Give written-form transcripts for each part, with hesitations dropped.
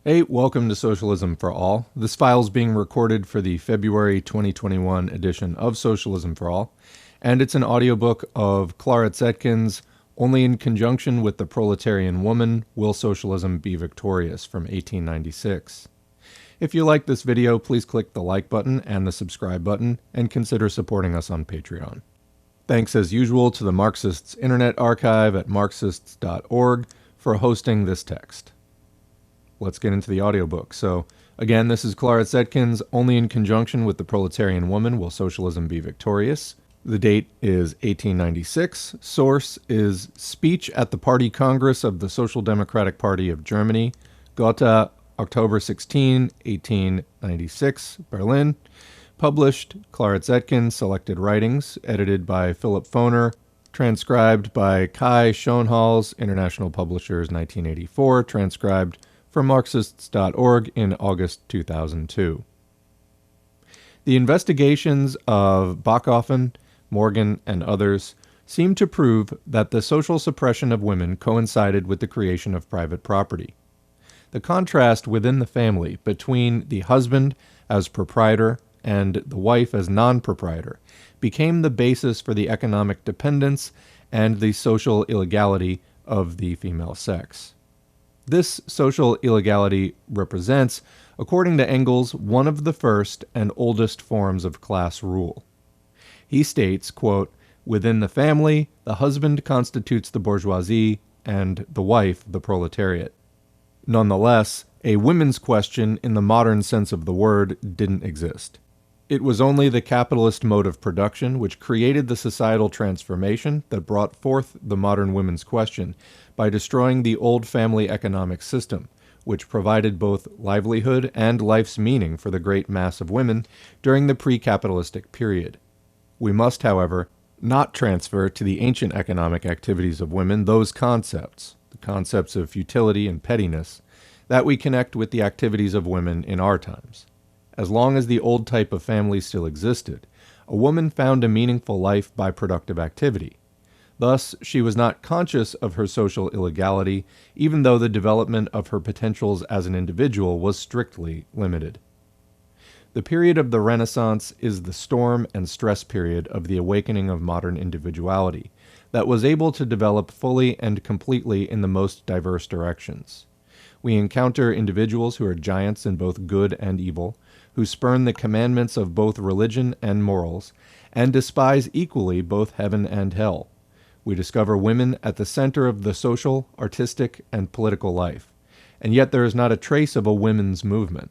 Hey, welcome to Socialism for All. This file is being recorded for the February 2021 edition of Socialism for All, and it's an audiobook of Clara Zetkin's Only in Conjunction with the Proletarian Woman Will Socialism Be Victorious from 1896. If you like this video, please click the like button and the subscribe button, and consider supporting us on Patreon. Thanks as usual to the Marxists Internet Archive at marxists.org for hosting this text. Let's get into the audiobook. So, again, this is Clara Zetkin's Only in Conjunction with the Proletarian Woman Will Socialism Be Victorious. The date is 1896. Source is Speech at the Party Congress of the Social Democratic Party of Germany, Gotha, October 16, 1896, Berlin. Published, Clara Zetkin, Selected Writings, edited by Philip Foner, transcribed by Kai Schoenhals, International Publishers, 1984, transcribed from Marxists.org in August 2002. The investigations of Bachofen, Morgan, and others seem to prove that the social suppression of women coincided with the creation of private property. The contrast within the family between the husband as proprietor and the wife as non-proprietor became the basis for the economic dependence and the social illegality of the female sex. This social illegality represents, according to Engels, one of the first and oldest forms of class rule. He states, quote, "Within the family, the husband constitutes the bourgeoisie and the wife the proletariat." Nonetheless, a women's question in the modern sense of the word didn't exist. It was only the capitalist mode of production which created the societal transformation that brought forth the modern women's question by destroying the old family economic system, which provided both livelihood and life's meaning for the great mass of women during the pre-capitalistic period. We must, however, not transfer to the ancient economic activities of women those concepts, the concepts of futility and pettiness, that we connect with the activities of women in our times. As long as the old type of family still existed, a woman found a meaningful life by productive activity. Thus, she was not conscious of her social illegality, even though the development of her potentials as an individual was strictly limited. The period of the Renaissance is the storm and stress period of the awakening of modern individuality that was able to develop fully and completely in the most diverse directions. We encounter individuals who are giants in both good and evil, who spurn the commandments of both religion and morals, and despise equally both heaven and hell. We discover women at the center of the social, artistic, and political life, and yet there is not a trace of a women's movement.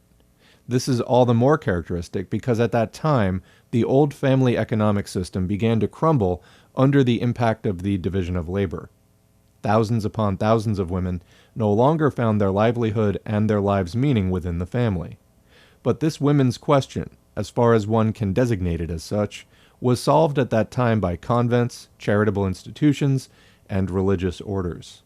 This is all the more characteristic because at that time, the old family economic system began to crumble under the impact of the division of labor. Thousands upon thousands of women no longer found their livelihood and their lives' meaning within the family. But this women's question, as far as one can designate it as such, was solved at that time by convents, charitable institutions, and religious orders.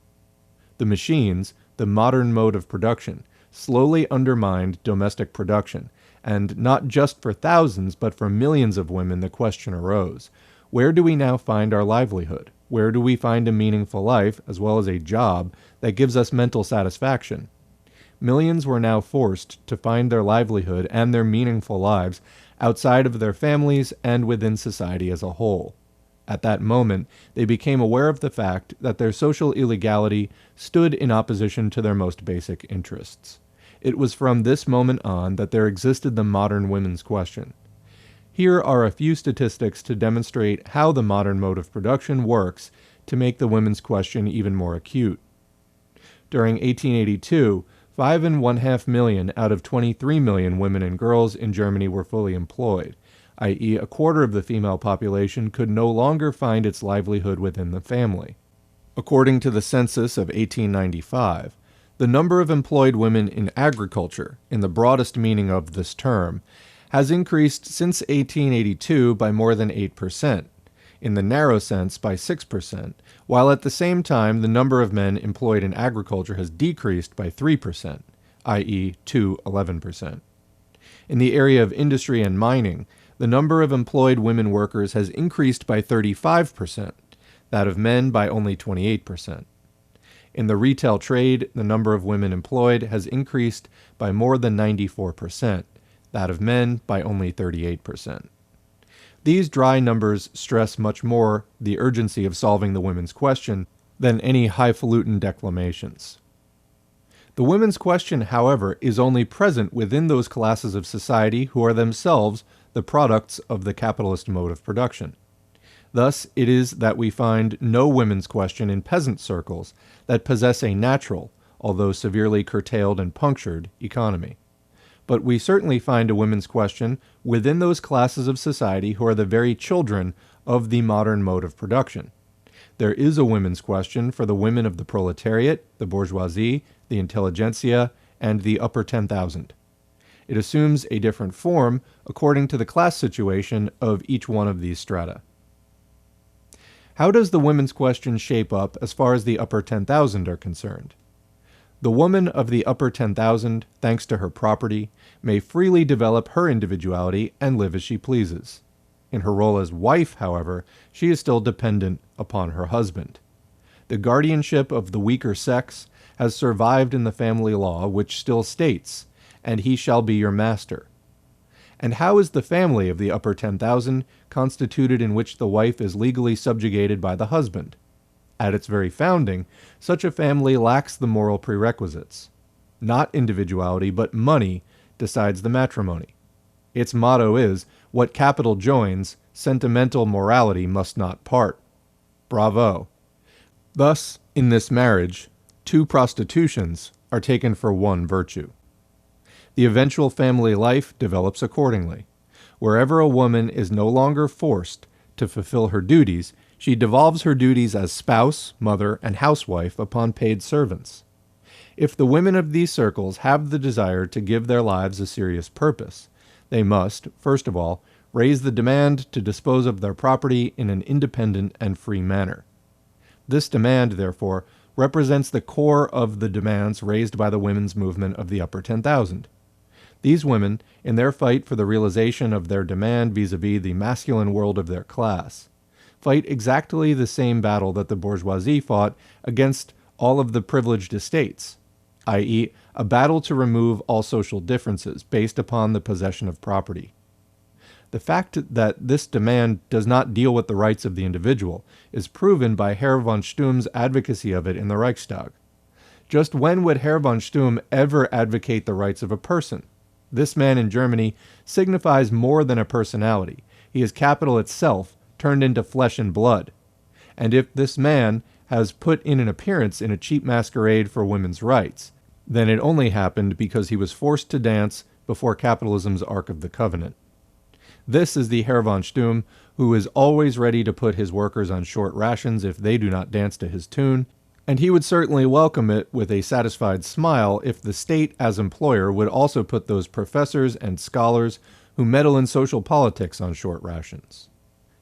The machines, the modern mode of production, slowly undermined domestic production, and not just for thousands, but for millions of women the question arose, where do we now find our livelihood? Where do we find a meaningful life, as well as a job, that gives us mental satisfaction? Millions were now forced to find their livelihood and their meaningful lives outside of their families and within society as a whole. At that moment, they became aware of the fact that their social illegality stood in opposition to their most basic interests. It was from this moment on that there existed the modern women's question. Here are a few statistics to demonstrate how the modern mode of production works to make the women's question even more acute. During 1882, 5.5 million out of 23 million women and girls in Germany were fully employed, i.e., a quarter of the female population could no longer find its livelihood within the family. According to the census of 1895, the number of employed women in agriculture, in the broadest meaning of this term, has increased since 1882 by more than 8%, in the narrow sense by 6%, while at the same time the number of men employed in agriculture has decreased by 3%, i.e. to 11%. In the area of industry and mining, the number of employed women workers has increased by 35%, that of men by only 28%. In the retail trade, the number of women employed has increased by more than 94%, that of men by only 38%. These dry numbers stress much more the urgency of solving the women's question than any highfalutin declamations. The women's question, however, is only present within those classes of society who are themselves the products of the capitalist mode of production. Thus, it is that we find no women's question in peasant circles that possess a natural, although severely curtailed and punctured, economy. But we certainly find a women's question within those classes of society who are the very children of the modern mode of production. There is a women's question for the women of the proletariat, the bourgeoisie, the intelligentsia, and the upper 10,000. It assumes a different form according to the class situation of each one of these strata. How does the women's question shape up as far as the upper 10,000 are concerned? The woman of the upper 10,000, thanks to her property, may freely develop her individuality and live as she pleases. In her role as wife, however, she is still dependent upon her husband. The guardianship of the weaker sex has survived in the family law, which still states, "And he shall be your master." And how is the family of the upper 10,000 constituted in which the wife is legally subjugated by the husband? At its very founding, such a family lacks the moral prerequisites. Not individuality, but money decides the matrimony. Its motto is, "What capital joins, sentimental morality must not part." Bravo! Thus, in this marriage, 2 prostitutions are taken for 1 virtue. The eventual family life develops accordingly. Wherever a woman is no longer forced to fulfill her duties, she devolves her duties as spouse, mother, and housewife upon paid servants. If the women of these circles have the desire to give their lives a serious purpose, they must, first of all, raise the demand to dispose of their property in an independent and free manner. This demand, therefore, represents the core of the demands raised by the women's movement of the upper 10,000. These women, in their fight for the realization of their demand vis-à-vis the masculine world of their class, fight exactly the same battle that the bourgeoisie fought against all of the privileged estates, i.e., a battle to remove all social differences based upon the possession of property. The fact that this demand does not deal with the rights of the individual is proven by Herr von Stumm's advocacy of it in the Reichstag. Just when would Herr von Stumm ever advocate the rights of a person? This man in Germany signifies more than a personality. He is capital itself, turned into flesh and blood. And if this man has put in an appearance in a cheap masquerade for women's rights, then it only happened because he was forced to dance before capitalism's Ark of the Covenant. This is the Herr von Stumm, who is always ready to put his workers on short rations if they do not dance to his tune, and he would certainly welcome it with a satisfied smile if the state as employer would also put those professors and scholars who meddle in social politics on short rations.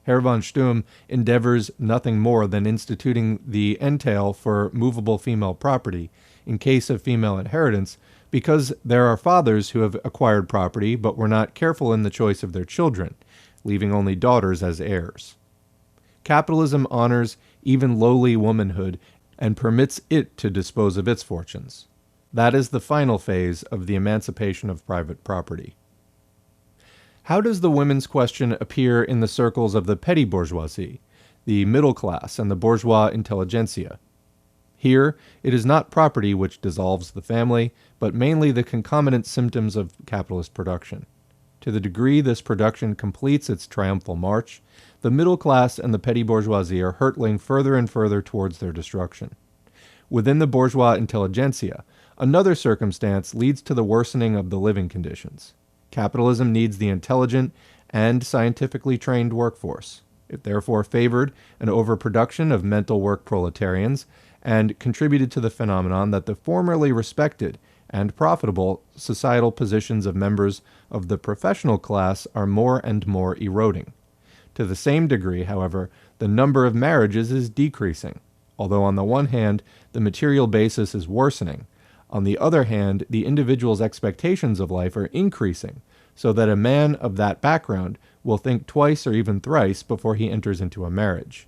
Herr von Stumm endeavors nothing more than instituting the entail for movable female property in case of female inheritance, because there are fathers who have acquired property but were not careful in the choice of their children, leaving only daughters as heirs. Capitalism honors even lowly womanhood and permits it to dispose of its fortunes. That is the final phase of the emancipation of private property. How does the women's question appear in the circles of the petty bourgeoisie, the middle class, and the bourgeois intelligentsia? Here, it is not property which dissolves the family, but mainly the concomitant symptoms of capitalist production. To the degree this production completes its triumphal march, the middle class and the petty bourgeoisie are hurtling further and further towards their destruction. Within the bourgeois intelligentsia, another circumstance leads to the worsening of the living conditions. Capitalism needs the intelligent and scientifically trained workforce. It therefore favored an overproduction of mental work proletarians and contributed to the phenomenon that the formerly respected and profitable societal positions of members of the professional class are more and more eroding. To the same degree, however, the number of marriages is decreasing, although on the one hand, the material basis is worsening. On the other hand, the individual's expectations of life are increasing, so that a man of that background will think twice or even thrice before he enters into a marriage.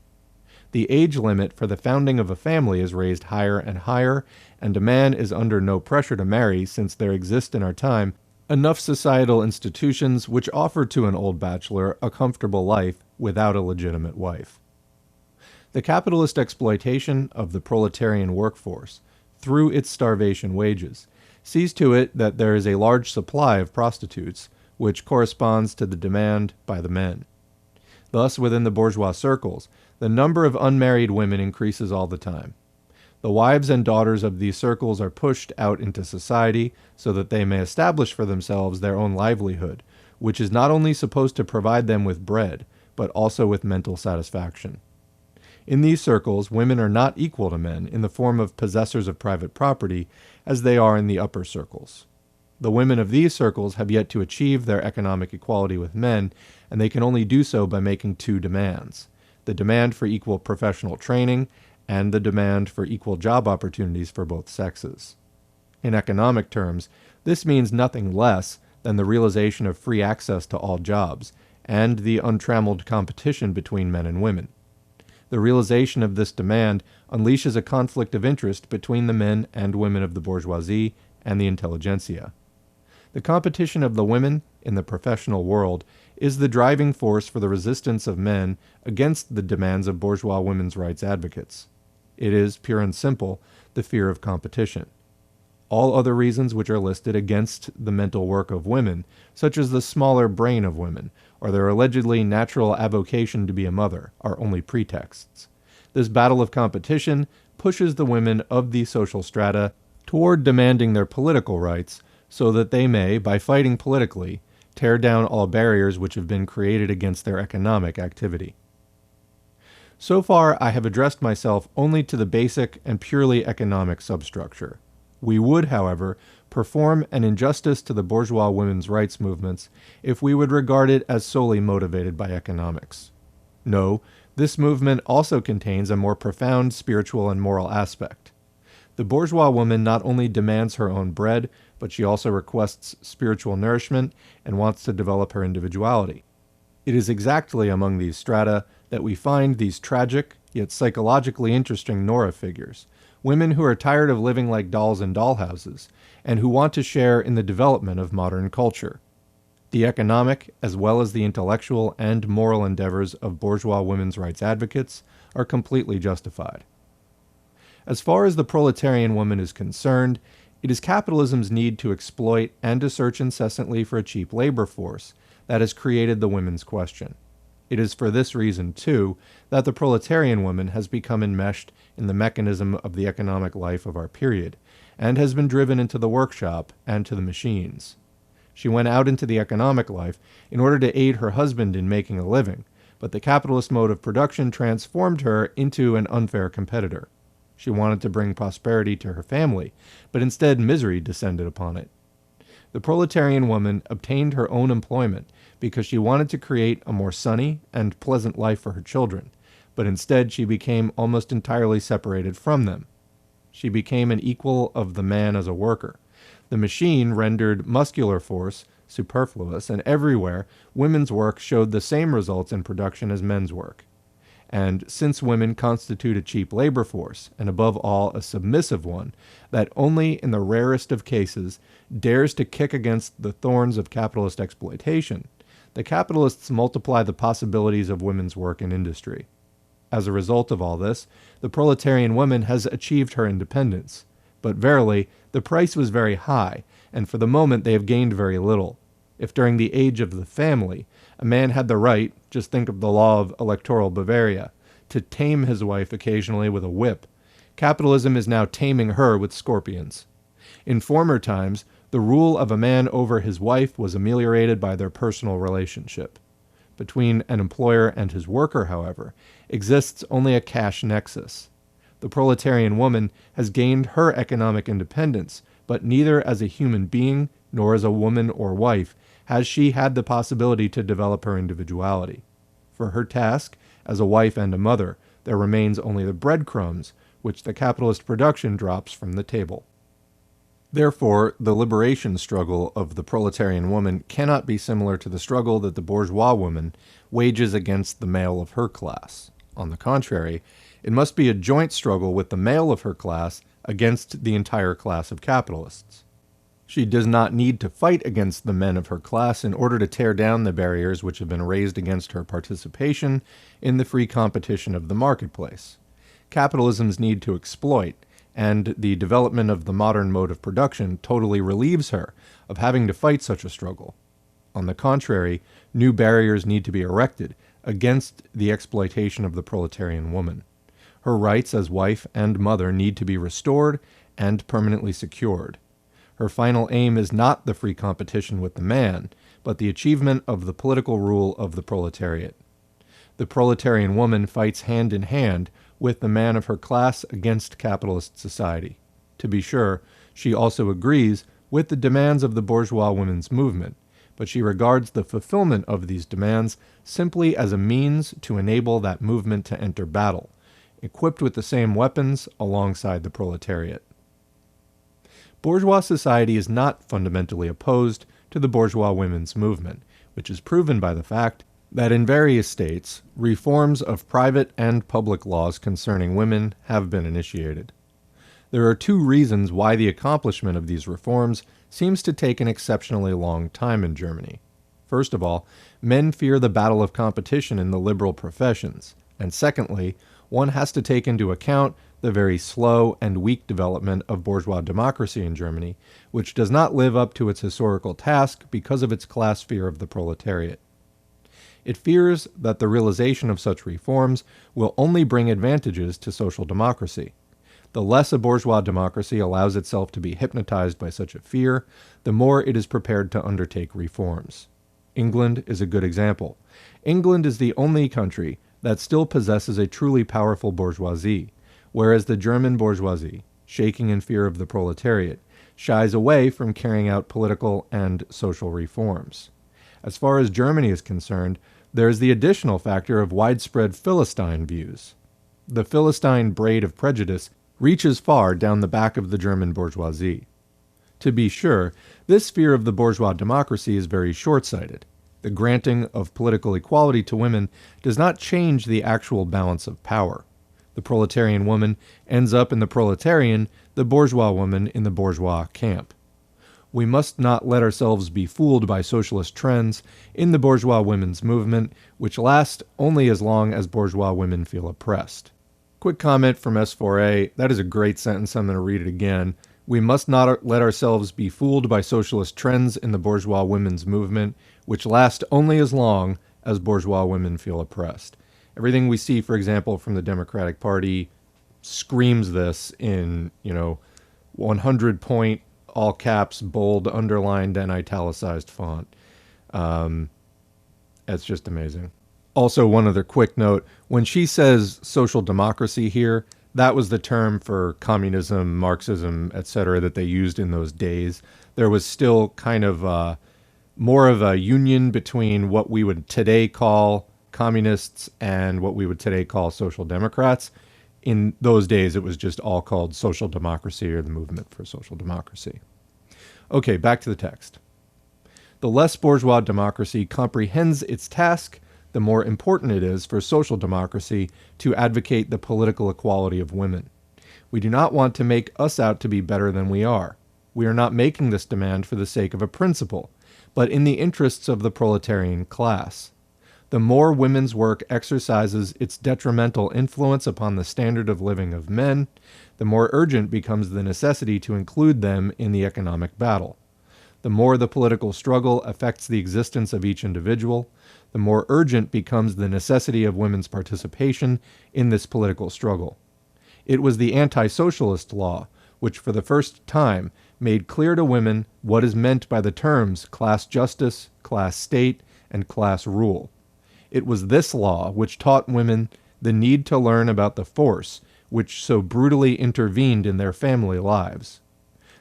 The age limit for the founding of a family is raised higher and higher, and a man is under no pressure to marry since there exist in our time enough societal institutions which offer to an old bachelor a comfortable life without a legitimate wife. The capitalist exploitation of the proletarian workforce, through its starvation wages, sees to it that there is a large supply of prostitutes, which corresponds to the demand by the men. Thus, within the bourgeois circles, the number of unmarried women increases all the time. The wives and daughters of these circles are pushed out into society so that they may establish for themselves their own livelihood, which is not only supposed to provide them with bread, but also with mental satisfaction. In these circles, women are not equal to men in the form of possessors of private property as they are in the upper circles. The women of these circles have yet to achieve their economic equality with men, and they can only do so by making two demands: the demand for equal professional training and the demand for equal job opportunities for both sexes. In economic terms, this means nothing less than the realization of free access to all jobs and the untrammeled competition between men and women. The realization of this demand unleashes a conflict of interest between the men and women of the bourgeoisie and the intelligentsia. The competition of the women in the professional world is the driving force for the resistance of men against the demands of bourgeois women's rights advocates. It is, pure and simple, the fear of competition. All other reasons which are listed against the mental work of women, such as the smaller brain of women, or their allegedly natural avocation to be a mother, are only pretexts. This battle of competition pushes the women of these social strata toward demanding their political rights, so that they may, by fighting politically, tear down all barriers which have been created against their economic activity. So far, I have addressed myself only to the basic and purely economic substructure. We would, however, perform an injustice to the bourgeois women's rights movements if we would regard it as solely motivated by economics. No, this movement also contains a more profound spiritual and moral aspect. The bourgeois woman not only demands her own bread, but she also requests spiritual nourishment and wants to develop her individuality. It is exactly among these strata that we find these tragic, yet psychologically interesting Nora figures, women who are tired of living like dolls in dollhouses, and who want to share in the development of modern culture. The economic, as well as the intellectual and moral endeavors of bourgeois women's rights advocates are completely justified. As far as the proletarian woman is concerned, it is capitalism's need to exploit and to search incessantly for a cheap labor force that has created the women's question. It is for this reason, too, that the proletarian woman has become enmeshed in the mechanism of the economic life of our period, and has been driven into the workshop and to the machines. She went out into the economic life in order to aid her husband in making a living, but the capitalist mode of production transformed her into an unfair competitor. She wanted to bring prosperity to her family, but instead misery descended upon it. The proletarian woman obtained her own employment because she wanted to create a more sunny and pleasant life for her children, but instead she became almost entirely separated from them. She became an equal of the man as a worker. The machine rendered muscular force superfluous, and everywhere women's work showed the same results in production as men's work. And since women constitute a cheap labor force, and above all a submissive one, that only in the rarest of cases dares to kick against the thorns of capitalist exploitation, the capitalists multiply the possibilities of women's work in industry. As a result of all this, the proletarian woman has achieved her independence. But verily, the price was very high, and for the moment they have gained very little. If during the age of the family, a man had the right, just think of the law of electoral Bavaria, to tame his wife occasionally with a whip, capitalism is now taming her with scorpions. In former times, the rule of a man over his wife was ameliorated by their personal relationship. Between an employer and his worker, however, exists only a cash nexus. The proletarian woman has gained her economic independence, but neither as a human being nor as a woman or wife has she had the possibility to develop her individuality. For her task, as a wife and a mother, there remains only the breadcrumbs which the capitalist production drops from the table. Therefore, the liberation struggle of the proletarian woman cannot be similar to the struggle that the bourgeois woman wages against the male of her class. On the contrary, It must be a joint struggle with the male of her class against the entire class of capitalists. She does not need to fight against the men of her class in order to tear down the barriers which have been raised against her participation in the free competition of the marketplace. Capitalism's need to exploit and the development of the modern mode of production totally relieves her of having to fight such a struggle. On the contrary, new barriers need to be erected against the exploitation of the proletarian woman. Her rights as wife and mother need to be restored and permanently secured. Her final aim is not the free competition with the man, but the achievement of the political rule of the proletariat. The proletarian woman fights hand in hand with the man of her class against capitalist society. To be sure, she also agrees with the demands of the bourgeois women's movement, but she regards the fulfillment of these demands simply as a means to enable that movement to enter battle, equipped with the same weapons alongside the proletariat. Bourgeois society is not fundamentally opposed to the bourgeois women's movement, which is proven by the fact that in various states, reforms of private and public laws concerning women have been initiated. There are two reasons why the accomplishment of these reforms seems to take an exceptionally long time in Germany. First of all, men fear the battle of competition in the liberal professions, and secondly, one has to take into account the very slow and weak development of bourgeois democracy in Germany, which does not live up to its historical task because of its class fear of the proletariat. It fears that the realization of such reforms will only bring advantages to social democracy. The less a bourgeois democracy allows itself to be hypnotized by such a fear, the more it is prepared to undertake reforms. England is a good example. England is the only country that still possesses a truly powerful bourgeoisie, whereas the German bourgeoisie, shaking in fear of the proletariat, shies away from carrying out political and social reforms. As far as Germany is concerned, there is the additional factor of widespread Philistine views. The Philistine braid of prejudice reaches far down the back of the German bourgeoisie. To be sure, this fear of the bourgeois democracy is very short-sighted. The granting of political equality to women does not change the actual balance of power. The proletarian woman ends up in the proletarian, the bourgeois woman in the bourgeois camp. We must not let ourselves be fooled by socialist trends in the bourgeois women's movement, which last only as long as bourgeois women feel oppressed. Quick comment from S4A. That is a great sentence. I'm going to read it again. We must not let ourselves be fooled by socialist trends in the bourgeois women's movement, which last only as long as bourgeois women feel oppressed. Everything we see, for example, from the Democratic Party screams this in, 100-point, all caps, bold, underlined, and italicized font. It's just amazing. Also, one other quick note. When she says social democracy here, that was the term for communism, Marxism, etc. that they used in those days. There was still kind of more of a union between what we would today call communists and what we would today call social democrats. In those days, it was just all called social democracy or the movement for social democracy. Okay, back to the text. The less bourgeois democracy comprehends its task, the more important it is for social democracy to advocate the political equality of women. We do not want to make us out to be better than we are. We are not making this demand for the sake of a principle, but in the interests of the proletarian class. The more women's work exercises its detrimental influence upon the standard of living of men, the more urgent becomes the necessity to include them in the economic battle. The more the political struggle affects the existence of each individual, the more urgent becomes the necessity of women's participation in this political struggle. It was the anti-socialist law which for the first time made clear to women what is meant by the terms class justice, class state, and class rule. It was this law which taught women the need to learn about the force which so brutally intervened in their family lives.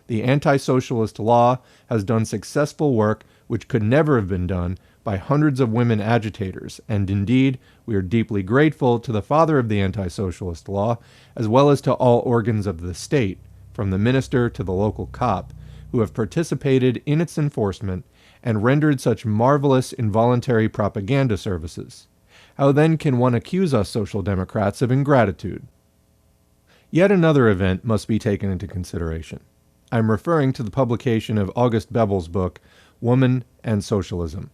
The anti-socialist law has done successful work which could never have been done by hundreds of women agitators, and indeed, we are deeply grateful to the father of the anti-socialist law, as well as to all organs of the state, from the minister to the local cop, who have participated in its enforcement and rendered such marvelous involuntary propaganda services. How then can one accuse us social democrats of ingratitude? Yet another event must be taken into consideration. I'm referring to the publication of August Bebel's book, Woman and Socialism.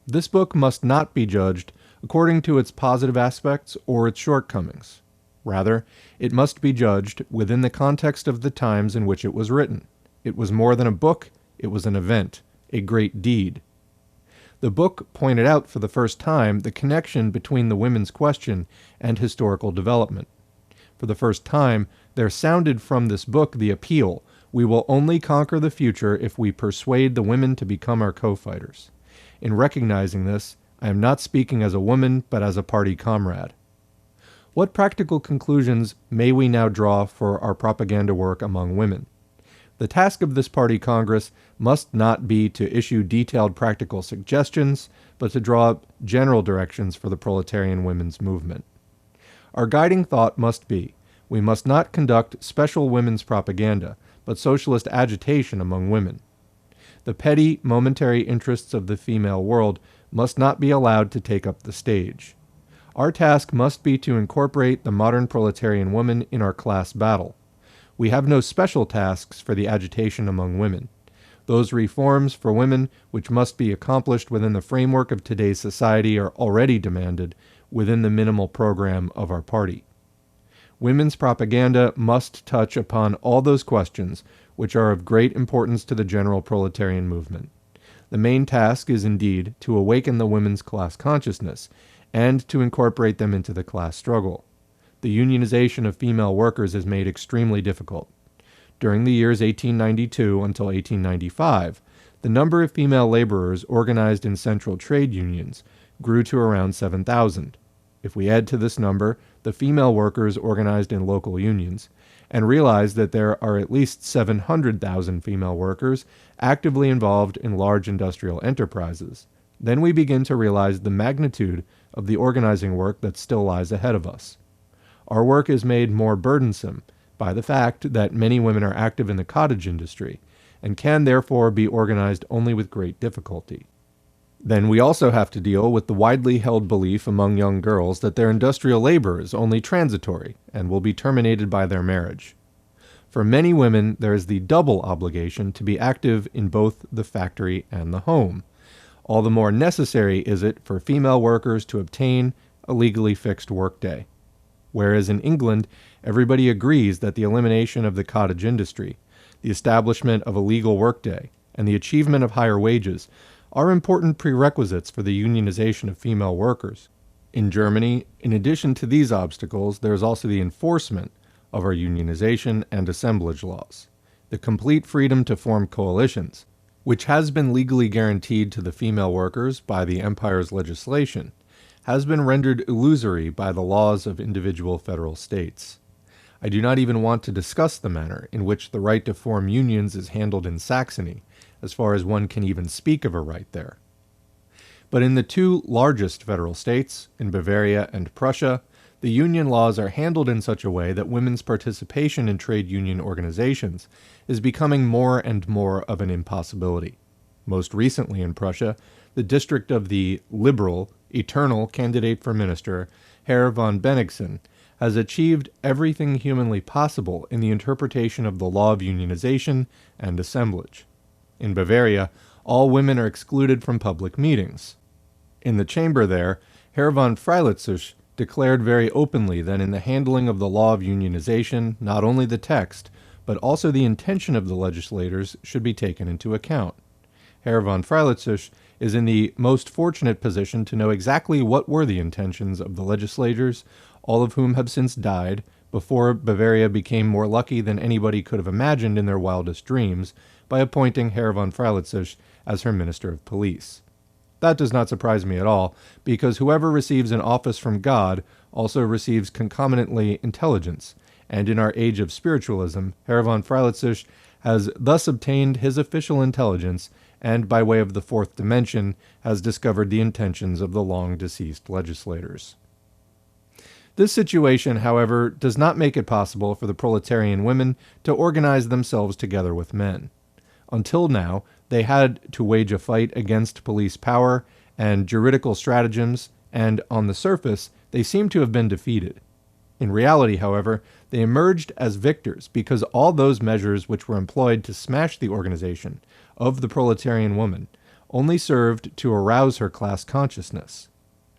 This book must not be judged according to its positive aspects or its shortcomings. Rather, it must be judged within the context of the times in which it was written. It was more than a book, it was an event, a great deed. The book pointed out for the first time the connection between the women's question and historical development. For the first time, there sounded from this book the appeal, we will only conquer the future if we persuade the women to become our co-fighters. In recognizing this, I am not speaking as a woman, but as a party comrade. What practical conclusions may we now draw for our propaganda work among women? The task of this party congress must not be to issue detailed practical suggestions, but to draw up general directions for the proletarian women's movement. Our guiding thought must be, we must not conduct special women's propaganda, but socialist agitation among women. The petty, momentary interests of the female world must not be allowed to take up the stage. Our task must be to incorporate the modern proletarian woman in our class battle. We have no special tasks for the agitation among women. Those reforms for women which must be accomplished within the framework of today's society are already demanded within the minimal program of our party. Women's propaganda must touch upon all those questions which are of great importance to the general proletarian movement. The main task is indeed to awaken the women's class consciousness and to incorporate them into the class struggle. The unionization of female workers is made extremely difficult. During the years 1892 until 1895, the number of female laborers organized in central trade unions grew to around 7,000. If we add to this number the female workers organized in local unions, and realize that there are at least 700,000 female workers actively involved in large industrial enterprises, then we begin to realize the magnitude of the organizing work that still lies ahead of us. Our work is made more burdensome by the fact that many women are active in the cottage industry, and can therefore be organized only with great difficulty. Then we also have to deal with the widely held belief among young girls that their industrial labor is only transitory and will be terminated by their marriage. For many women, there is the double obligation to be active in both the factory and the home. All the more necessary is it for female workers to obtain a legally fixed workday. Whereas in England, everybody agrees that the elimination of the cottage industry, the establishment of a legal workday, and the achievement of higher wages are important prerequisites for the unionization of female workers. In Germany, in addition to these obstacles, there is also the enforcement of our unionization and assemblage laws, the complete freedom to form coalitions, which has been legally guaranteed to the female workers by the empire's legislation, has been rendered illusory by the laws of individual federal states. I do not even want to discuss the manner in which the right to form unions is handled in Saxony, as far as one can even speak of a right there. But in the two largest federal states, in Bavaria and Prussia, the union laws are handled in such a way that women's participation in trade union organizations is becoming more and more of an impossibility. Most recently in Prussia, the district of the liberal, eternal candidate for minister, Herr von Bennigsen, has achieved everything humanly possible in the interpretation of the law of unionization and assemblage. In Bavaria, all women are excluded from public meetings. In the chamber there, Herr von Freilitzsch declared very openly that in the handling of the law of unionization, not only the text, but also the intention of the legislators should be taken into account. Herr von Freilitzsch is in the most fortunate position to know exactly what were the intentions of the legislators, all of whom have since died, before Bavaria became more lucky than anybody could have imagined in their wildest dreams, by appointing Herr von Freilitzsch as her Minister of Police. That does not surprise me at all, because whoever receives an office from God also receives concomitantly intelligence, and in our age of spiritualism, Herr von Freilitzsch has thus obtained his official intelligence, and by way of the fourth dimension, has discovered the intentions of the long-deceased legislators. This situation, however, does not make it possible for the proletarian women to organize themselves together with men. Until now, they had to wage a fight against police power and juridical stratagems, and on the surface, they seem to have been defeated. In reality, however, they emerged as victors because all those measures which were employed to smash the organization of the proletarian woman only served to arouse her class consciousness.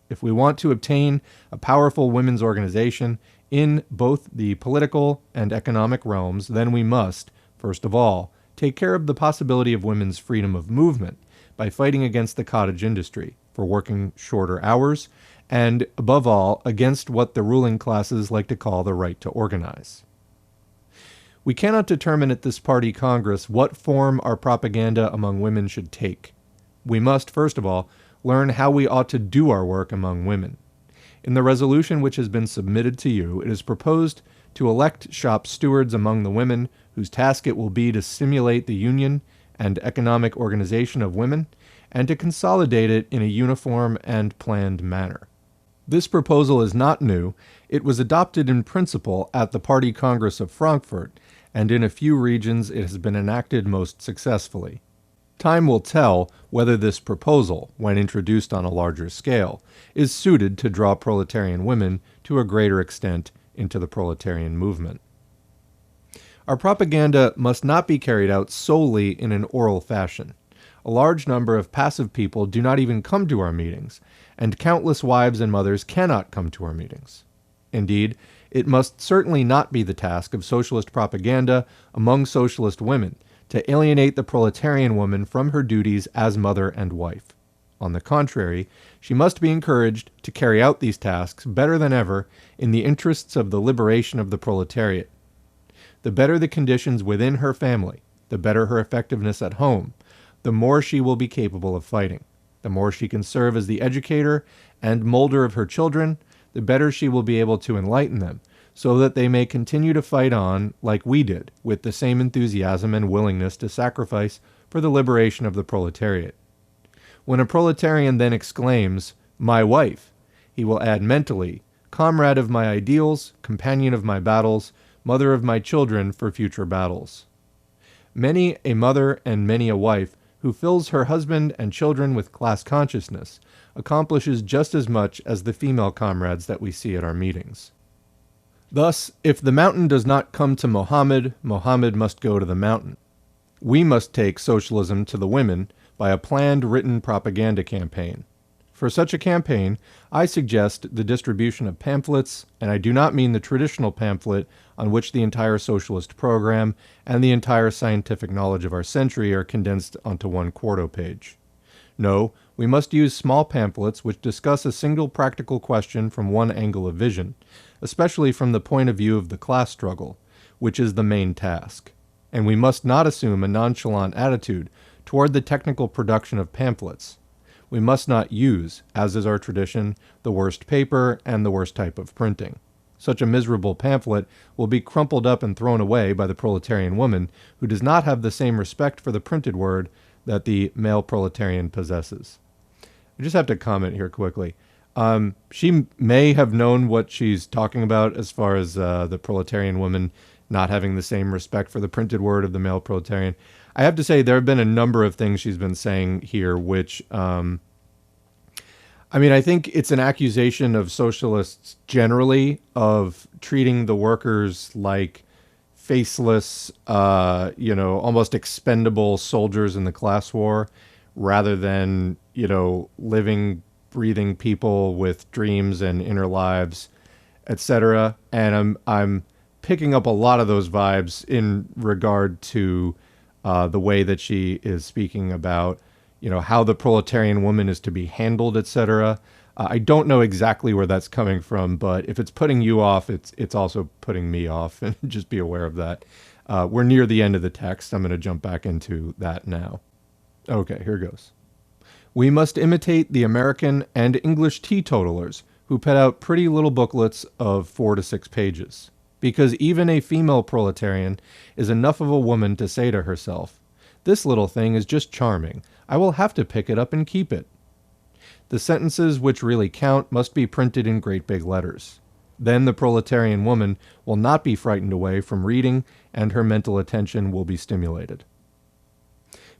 If we want to obtain a powerful women's organization in both the political and economic realms, then we must, first of all, take care of the possibility of women's freedom of movement by fighting against the cottage industry for working shorter hours, and, above all, against what the ruling classes like to call the right to organize. We cannot determine at this party Congress what form our propaganda among women should take. We must, first of all, learn how we ought to do our work among women. In the resolution which has been submitted to you, it is proposed to elect shop stewards among the women, whose task it will be to stimulate the union and economic organization of women, and to consolidate it in a uniform and planned manner. This proposal is not new. It was adopted in principle at the Party Congress of Frankfurt, and in a few regions it has been enacted most successfully. Time will tell whether this proposal, when introduced on a larger scale, is suited to draw proletarian women to a greater extent into the proletarian movement. Our propaganda must not be carried out solely in an oral fashion. A large number of passive people do not even come to our meetings, and countless wives and mothers cannot come to our meetings. Indeed, it must certainly not be the task of socialist propaganda among socialist women to alienate the proletarian woman from her duties as mother and wife. On the contrary, she must be encouraged to carry out these tasks better than ever in the interests of the liberation of the proletariat. The better the conditions within her family, the better her effectiveness at home, the more she will be capable of fighting. The more she can serve as the educator and molder of her children, the better she will be able to enlighten them, so that they may continue to fight on like we did, with the same enthusiasm and willingness to sacrifice for the liberation of the proletariat. When a proletarian then exclaims, "My wife," he will add mentally, "comrade of my ideals, companion of my battles, mother of my children for future battles." Many a mother and many a wife who fills her husband and children with class consciousness accomplishes just as much as the female comrades that we see at our meetings. Thus, if the mountain does not come to Mohammed, Mohammed must go to the mountain. We must take socialism to the women by a planned written propaganda campaign. For such a campaign, I suggest the distribution of pamphlets, and I do not mean the traditional pamphlet on which the entire socialist program and the entire scientific knowledge of our century are condensed onto one quarto page. No, we must use small pamphlets which discuss a single practical question from one angle of vision, especially from the point of view of the class struggle, which is the main task. And we must not assume a nonchalant attitude toward the technical production of pamphlets. We must not use, as is our tradition, the worst paper and the worst type of printing. Such a miserable pamphlet will be crumpled up and thrown away by the proletarian woman, who does not have the same respect for the printed word that the male proletarian possesses. I just have to comment here quickly. She may have known what she's talking about as far as the proletarian woman not having the same respect for the printed word of the male proletarian. I have to say there have been a number of things she's been saying here which, I think it's an accusation of socialists generally of treating the workers like faceless, almost expendable soldiers in the class war, rather than, living, breathing people with dreams and inner lives, etc. And I'm picking up a lot of those vibes in regard to the way that she is speaking about, how the proletarian woman is to be handled, etc. I don't know exactly where that's coming from, but if it's putting you off, it's also putting me off, and just be aware of that. We're near the end of the text. I'm going to jump back into that now. Okay, here goes. We must imitate the American and English teetotalers who put out pretty little booklets of 4 to 6 pages. Because even a female proletarian is enough of a woman to say to herself, "This little thing is just charming. I will have to pick it up and keep it." The sentences which really count must be printed in great big letters. Then the proletarian woman will not be frightened away from reading, and her mental attention will be stimulated.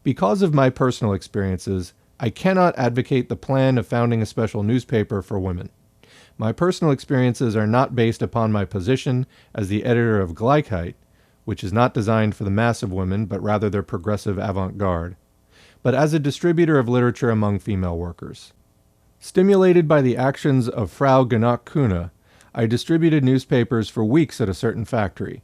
Because of my personal experiences, I cannot advocate the plan of founding a special newspaper for women. My personal experiences are not based upon my position as the editor of Gleichheit, which is not designed for the mass of women, but rather their progressive avant-garde, but as a distributor of literature among female workers. Stimulated by the actions of Frau Genock-Kuhne, I distributed newspapers for weeks at a certain factory.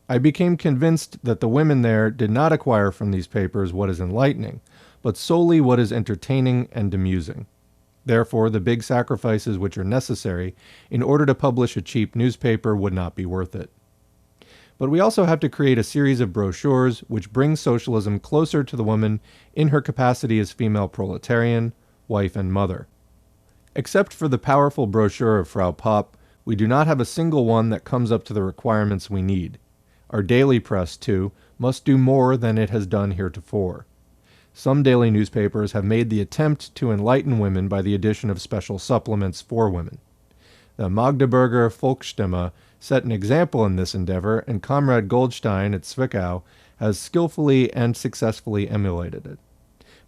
I became convinced that the women there did not acquire from these papers what is enlightening, but solely what is entertaining and amusing. Therefore, the big sacrifices which are necessary in order to publish a cheap newspaper would not be worth it. But we also have to create a series of brochures which bring socialism closer to the woman in her capacity as female proletarian, wife, and mother. Except for the powerful brochure of Frau Popp, we do not have a single one that comes up to the requirements we need. Our daily press, too, must do more than it has done heretofore. Some daily newspapers have made the attempt to enlighten women by the addition of special supplements for women. The Magdeburger Volksstimme set an example in this endeavor, and Comrade Goldstein at Zwickau has skillfully and successfully emulated it.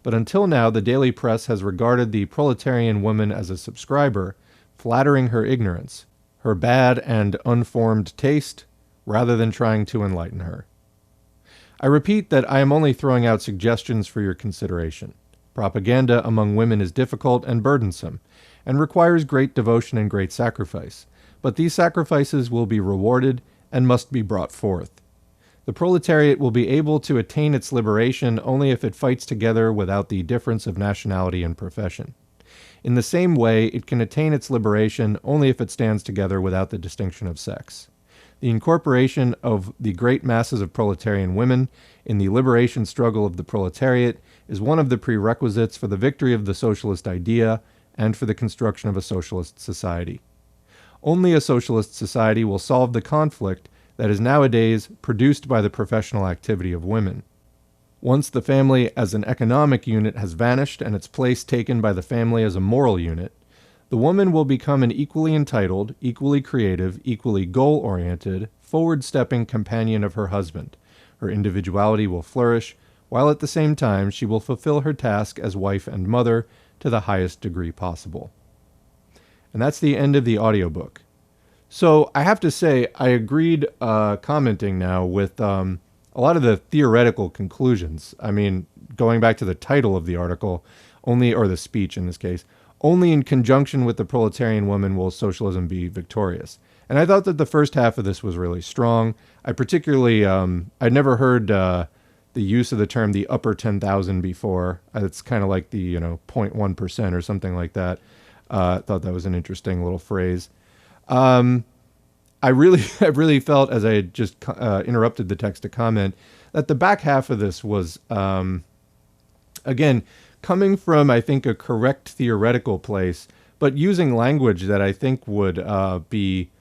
But until now, the daily press has regarded the proletarian woman as a subscriber, flattering her ignorance, her bad and unformed taste, rather than trying to enlighten her. I repeat that I am only throwing out suggestions for your consideration. Propaganda among women is difficult and burdensome, and requires great devotion and great sacrifice, but these sacrifices will be rewarded and must be brought forth. The proletariat will be able to attain its liberation only if it fights together without the difference of nationality and profession. In the same way, it can attain its liberation only if it stands together without the distinction of sex. The incorporation of the great masses of proletarian women in the liberation struggle of the proletariat is one of the prerequisites for the victory of the socialist idea and for the construction of a socialist society. Only a socialist society will solve the conflict that is nowadays produced by the professional activity of women. Once the family as an economic unit has vanished and its place taken by the family as a moral unit, the woman will become an equally entitled, equally creative, equally goal-oriented, forward-stepping companion of her husband. Her individuality will flourish, while at the same time she will fulfill her task as wife and mother to the highest degree possible. And that's the end of the audiobook. So I have to say, I agreed commenting now with a lot of the theoretical conclusions. I mean, going back to the title of the article, or the speech in this case, only in conjunction with the proletarian woman will socialism be victorious. And I thought that the first half of this was really strong. I particularly, I'd never heard the use of the term the upper 10,000 before. It's kind of like the 0.1% or something like that. I thought that was an interesting little phrase. I really felt, as I had just interrupted the text to comment, that the back half of this was, again, coming from, I think, a correct theoretical place, but using language that I think would be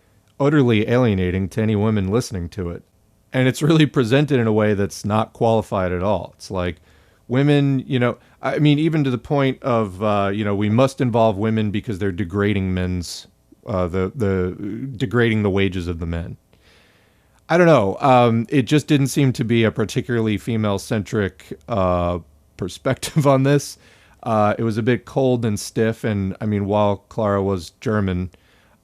utterly alienating to any women listening to it. And it's really presented in a way that's not qualified at all. It's like women, I mean, even to the point of, we must involve women because they're degrading men's, degrading the wages of the men. I don't know. It just didn't seem to be a particularly female-centric perspective on this. It was a bit cold and stiff, and I mean, while Clara was German,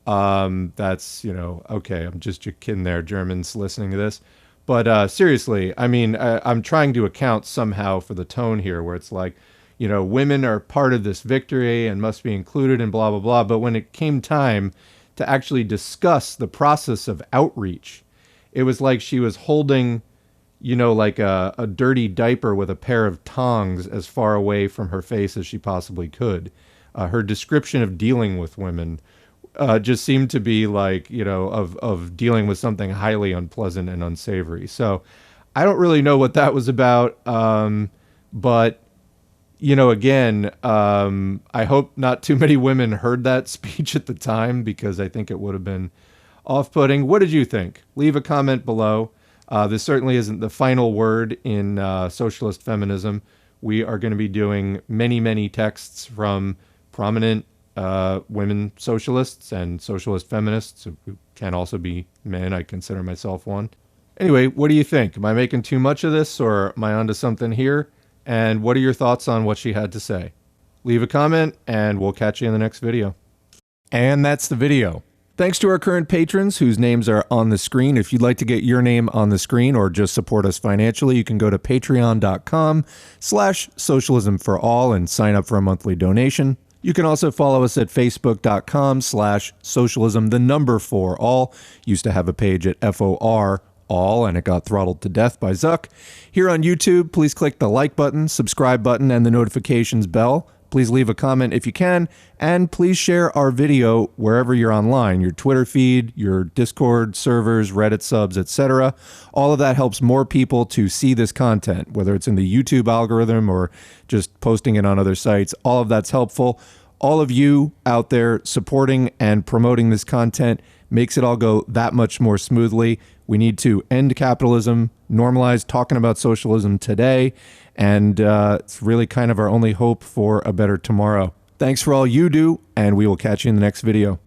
that's, okay, I'm just kidding there, Germans listening to this. But seriously, I mean, I'm trying to account somehow for the tone here, where it's like, women are part of this victory and must be included and blah, blah, blah. But when it came time to actually discuss the process of outreach, it was like she was holding, like a dirty diaper with a pair of tongs as far away from her face as she possibly could. Her description of dealing with women just seemed to be like, of dealing with something highly unpleasant and unsavory. So I don't really know what that was about. But, again, I hope not too many women heard that speech at the time, because I think it would have been off-putting. What did you think? Leave a comment below. This certainly isn't the final word in socialist feminism. We are going to be doing many, many texts from prominent women socialists and socialist feminists, who can also be men. I consider myself one. Anyway, what do you think? Am I making too much of this, or am I onto something here? And what are your thoughts on what she had to say? Leave a comment, and we'll catch you in the next video. And that's the video. Thanks to our current patrons whose names are on the screen. If you'd like to get your name on the screen or just support us financially, you can go to patreon.com/socialismforall and sign up for a monthly donation. You can also follow us at facebook.com/socialism4all. Used to have a page at FOR all, and it got throttled to death by Zuck. Here on YouTube, please click the like button, subscribe button, and the notifications bell. Please leave a comment if you can, and please share our video wherever you're online, your Twitter feed, your Discord servers, Reddit subs, etc. All of that helps more people to see this content, whether it's in the YouTube algorithm or just posting it on other sites. All of that's helpful. All of you out there supporting and promoting this content makes it all go that much more smoothly. We need to end capitalism, normalize talking about socialism today, and it's really kind of our only hope for a better tomorrow. Thanks for all you do, and we will catch you in the next video.